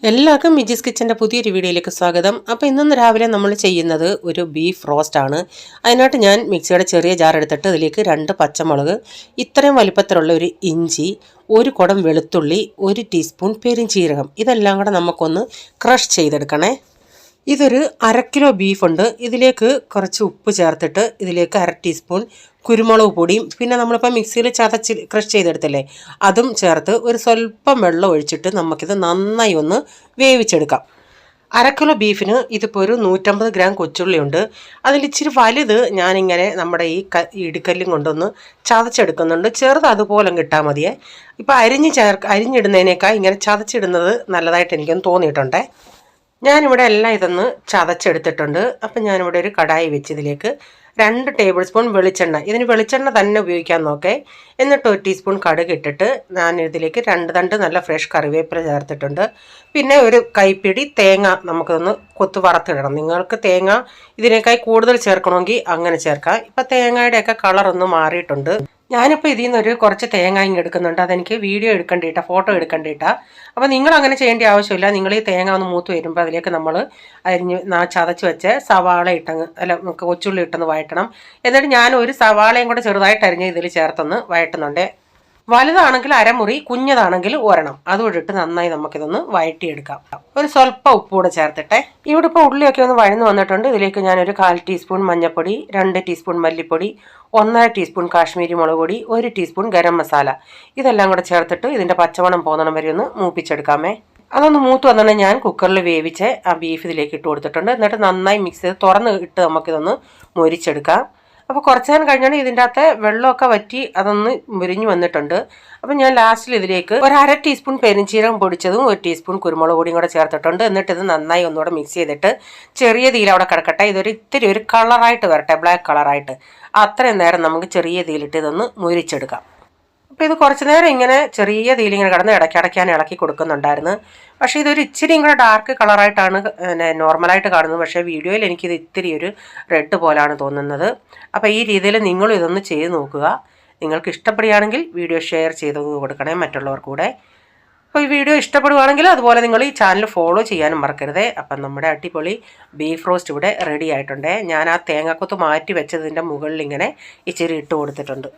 എല്ലാവർക്കും മിജിസ് കിച്ചൻ്റെ പുതിയൊരു വീഡിയോയിലേക്ക് സ്വാഗതം. അപ്പോൾ ഇന്ന് രാവിലെ നമ്മൾ ചെയ്യുന്നത് ഒരു ബീഫ് റോസ്റ്റ് ആണ്. അതിനായിട്ട് ഞാൻ മിക്സിയുടെ ചെറിയ ജാർ എടുത്തിട്ട് ഇതിലേക്ക് 2 പച്ചമുളക്, ഇത്രയും വലിപ്പത്തിലുള്ള ഒരു ഇഞ്ചി, 1 കുടം വെളുത്തുള്ളി, 1 ടീസ്പൂൺ പെരിഞ്ചീരകം, ഇതെല്ലാം കൂടെ നമുക്കൊന്ന് ക്രഷ് ചെയ്തെടുക്കണേ. ഇതൊരു 1/2 കിലോ ബീഫുണ്ട്. ഇതിലേക്ക് കുറച്ച് ഉപ്പ് ചേർത്തിട്ട് ഇതിലേക്ക് 1/2 ടീസ്പൂൺ കുരുമുളക് പൊടിയും പിന്നെ നമ്മളിപ്പോൾ മിക്സിയിൽ ചതച്ച് ക്രഷ് ചെയ്തെടുത്തില്ലേ അതും ചേർത്ത് ഒരു സ്വല്പം വെള്ളം ഒഴിച്ചിട്ട് നമുക്കിത് നന്നായി ഒന്ന് വേവിച്ചെടുക്കാം. 1/2 കിലോ ബീഫിന് ഇതിപ്പോൾ ഒരു 150 ഗ്രാം കൊച്ചുള്ളിയുണ്ട്. അതിലിച്ചിരി വലുത് ഞാനിങ്ങനെ നമ്മുടെ ഈ ഇടിക്കല്ലും കൊണ്ടൊന്ന് ചതച്ചെടുക്കുന്നുണ്ട്. ചെറുത് അതുപോലെ കിട്ടാൽ മതിയേ. ഇപ്പോൾ അരിഞ്ഞിടുന്നതിനേക്കാൾ ഇങ്ങനെ ചതച്ചിടുന്നത് നല്ലതായിട്ട് എനിക്കൊന്ന് തോന്നിയിട്ടുണ്ടേ. ഞാനിവിടെ എല്ലാം ഇതൊന്ന് ചതച്ചെടുത്തിട്ടുണ്ട്. അപ്പം ഞാനിവിടെ ഒരു കടായി വെച്ച് ഇതിലേക്ക് 2 ടേബിൾ സ്പൂൺ വെളിച്ചെണ്ണ, ഇതിന് വെളിച്ചെണ്ണ തന്നെ ഉപയോഗിക്കാൻ നോക്കേ. എന്നിട്ട് 1 ടീസ്പൂൺ കടുക് ഇട്ടിട്ട് ഞാൻ ഇതിലേക്ക് 2 തണ്ട് നല്ല ഫ്രഷ് കറിവേപ്പില ചേർത്തിട്ടുണ്ട്. പിന്നെ ഒരു കൈപ്പിടി തേങ്ങ നമുക്കൊന്ന് കൊത്ത് വറുത്തിടണം. നിങ്ങൾക്ക് തേങ്ങ ഇതിനേക്കാൾ കൂടുതൽ ചേർക്കണമെങ്കിൽ അങ്ങനെ ചേർക്കാം. ഇപ്പം തേങ്ങയുടെയൊക്കെ കളറൊന്ന് മാറിയിട്ടുണ്ട്. ഞാനിപ്പോൾ ഇതിൽ നിന്നൊരു കുറച്ച് തേങ്ങ എടുക്കുന്നുണ്ട്. അതെനിക്ക് വീഡിയോ എടുക്കേണ്ടിയിട്ടാണ്, ഫോട്ടോ എടുക്കേണ്ടിയിട്ടാണ്. അപ്പോൾ നിങ്ങൾ അങ്ങനെ ചെയ്യേണ്ട ആവശ്യമില്ല. നിങ്ങൾ ഈ തേങ്ങ ഒന്ന് മൂത്ത് വരുമ്പോൾ അതിലേക്ക് നമ്മൾ ചതച്ച് വെച്ച് സവാള നമുക്ക് കൊച്ചുള്ളി ഇട്ടൊന്ന് വഴറ്റണം. എന്നിട്ട് ഞാൻ ഒരു സവാളയും കൂടെ ചെറുതായിട്ട് അരിഞ്ഞ് ഇതിൽ ചേർത്തൊന്ന് വഴറ്റുന്നുണ്ട്. വലുതാണെങ്കിൽ അരമുറി, കുഞ്ഞതാണെങ്കിൽ ഒരെണ്ണം, അതുകൂടെ ഇട്ട് നന്നായി നമുക്കിതൊന്ന് വഴറ്റിയെടുക്കാം. ഒരു സ്വല്പം ഉപ്പ് കൂടെ ചേർത്തിട്ടെ. ഇവിടെ ഇപ്പോൾ ഉള്ളിയൊക്കെ ഒന്ന് വഴന്ന് വന്നിട്ടുണ്ട്. ഇതിലേക്ക് ഞാനൊരു 1/4 ടീസ്പൂൺ മഞ്ഞൾപ്പൊടി, 2 ടീസ്പൂൺ മല്ലിപ്പൊടി, 1/2 ടീസ്പൂൺ കാശ്മീരി മുളക് പൊടി, 1 ടീസ്പൂൺ ഗരം മസാല, ഇതെല്ലാം കൂടെ ചേർത്തിട്ട് ഇതിൻ്റെ പച്ചമണം പോകുന്നിടം വരെ ഒന്ന് മൂപ്പിച്ചെടുക്കാമേ. അതൊന്ന് മൂത്ത് വന്നിട്ട് ഞാൻ കുക്കറിൽ വേവിച്ച് ആ ബീഫ് ഇതിലേക്ക് ഇട്ട് കൊടുത്തിട്ടുണ്ട്. എന്നിട്ട് നന്നായി മിക്സ് ചെയ്ത് തുറന്ന് ഇട്ട് നമുക്കിതൊന്ന് മൊരിച്ചെടുക്കാം. അപ്പോൾ കുറച്ച് നേരം കഴിഞ്ഞാൽ ഇതിൻ്റെ അകത്ത് വെള്ളമൊക്കെ വറ്റി അതൊന്ന് മുരിഞ്ഞ് വന്നിട്ടുണ്ട്. അപ്പം ഞാൻ ലാസ്റ്റിൽ ഇതിലേക്ക് 1/2 ടീസ്പൂൺ പെരിഞ്ചീരകം പൊടിച്ചതും 1 ടീസ്പൂൺ കുരുമുളക് പൊടിയും കൂടെ ചേർത്തിട്ടുണ്ട്. എന്നിട്ട് ഇത് നന്നായി ഒന്നുകൂടെ മിക്സ് ചെയ്തിട്ട് ചെറിയ തീയിൽ അവിടെ കിടക്കട്ടെ. ഇത്തിരി ഒരു കളറായിട്ട് വരട്ടെ, ബ്ലാക്ക് കളറായിട്ട്. അത്രയും നേരം നമുക്ക് ചെറിയ തീയിലിട്ട് ഇതൊന്ന് മുരിച്ചെടുക്കാം. അപ്പോൾ ഇത് കുറച്ച് നേരം ഇങ്ങനെ ചെറിയ തീയിലിങ്ങനെ കിടന്ന് ഇടയ്ക്കിടയ്ക്കാൻ ഇളക്കി കൊടുക്കുന്നുണ്ടായിരുന്നു. പക്ഷേ ഇതൊരു ഇച്ചിരിയും കൂടെ ഡാർക്ക് കളറായിട്ടാണ് നോർമലായിട്ട് കാണുന്നത്. പക്ഷേ വീഡിയോയിൽ എനിക്കിത് ഇത്തിരി ഒരു റെഡ് പോലാണ് തോന്നുന്നത്. അപ്പോൾ ഈ രീതിയിൽ നിങ്ങളും ഇതൊന്ന് ചെയ്ത് നോക്കുക. നിങ്ങൾക്ക് ഇഷ്ടപ്പെടുകയാണെങ്കിൽ വീഡിയോ ഷെയർ ചെയ്ത് കൊടുക്കണേ മറ്റുള്ളവർ കൂടെ. അപ്പോൾ ഈ വീഡിയോ ഇഷ്ടപ്പെടുകയാണെങ്കിൽ അതുപോലെ നിങ്ങൾ ഈ ചാനൽ ഫോളോ ചെയ്യാനും മറക്കരുതേ. അപ്പം നമ്മുടെ അടിപൊളി ബീഫ് റോസ്റ്റ് ഇവിടെ റെഡി ആയിട്ടുണ്ട്. ഞാൻ ആ തേങ്ങാക്കൊത്ത് മാറ്റി വെച്ചതിൻ്റെ മുകളിൽ ഇങ്ങനെ ഇച്ചിരി ഇട്ട് കൊടുത്തിട്ടുണ്ട്.